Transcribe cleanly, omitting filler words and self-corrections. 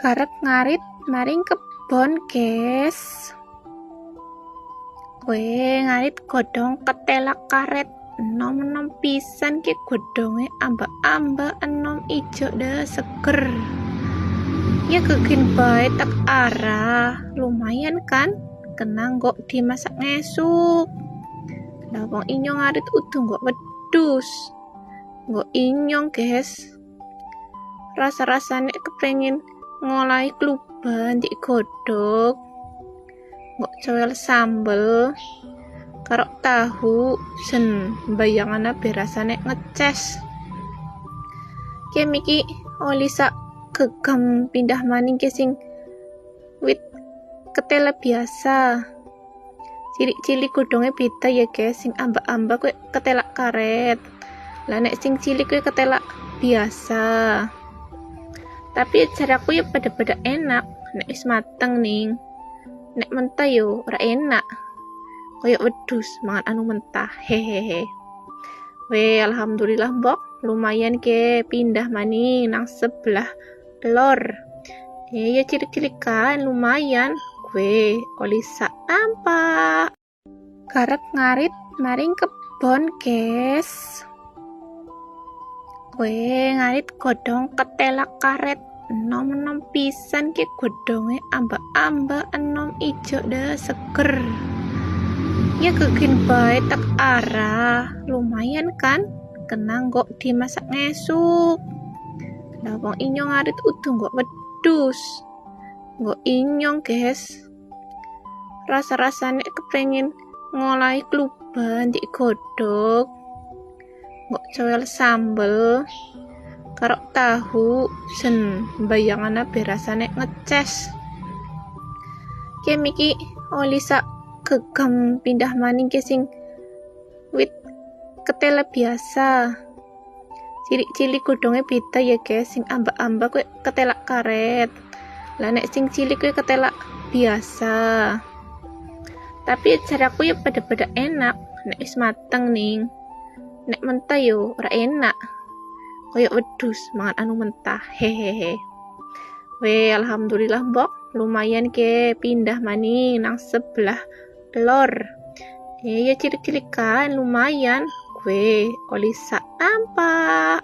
Karep ngarit maring kebon, guys. Kue ngarit godhong ketelak karet enom-enom pisan ke godhonge amba-amba enom ijo de seger. Ya kegin bae tak arah, lumayan kan? Kena nggok dimasak ngesuk. Lah wong inyong ngarit udu nggok wedhus. Nggok inyong, guys. Rasa-rasane kepengin ngolahi kluban digodhog. Nggok coel sambel karo tahu sen bayangana berasane ngeces. Ki miki oli sak gegem pindah maning ke sing wit ketela biasa. Cilik-cilik godhonge beda ya guys, sing amba-amba kuwi ketelak karet. Lah nek sing cilik kuwi ketelak biasa. Tapi jaraku ya pada-pada enak nek wis mateng ning. Nek mentah yo ora enak. Kayak wedhus mangan anu mentah. Hehehe. Alhamdulillah mbok, lumayan ke pindah maning nang sebelah lor. Ya cilik-cilik kan lumayan. Gue oli sak nampak. Karep ngarit maring kebon, guys. Kue ngarit godhong ketelak karet enom-enom pisan ke godhonge amba-amba enom ijo de seger. Ya kegin bae tak arah, lumayan kan? Kena nggok dimasak ngesuk. Lah wong inyong ngarit udu nggok wedhus. Nggok inyong, guys. Rasa-rasane kepengin ngolahi kluban digodhog. Nggok coel sambel karo tahu sen bayangana berasane ngeces. Ki miki oli sak gegem pindah maning ke sing wit ketela biasa. Cilik-cilik godhonge beda ya guys, sing amba-amba kuwi ketelak karet. Lah nek sing cilik kuwi ketelak biasa. Tapi jaraku ya pada-pada enak nek wis mateng ning. Nek mentah yo ora enak. Kayak wedhus mangan anu mentah. Hehehe. Alhamdulillah mbok, lumayan ke pindah maning nang sebelah lor. Ya cilik-cilik kan lumayan. Gue oli sak nampak.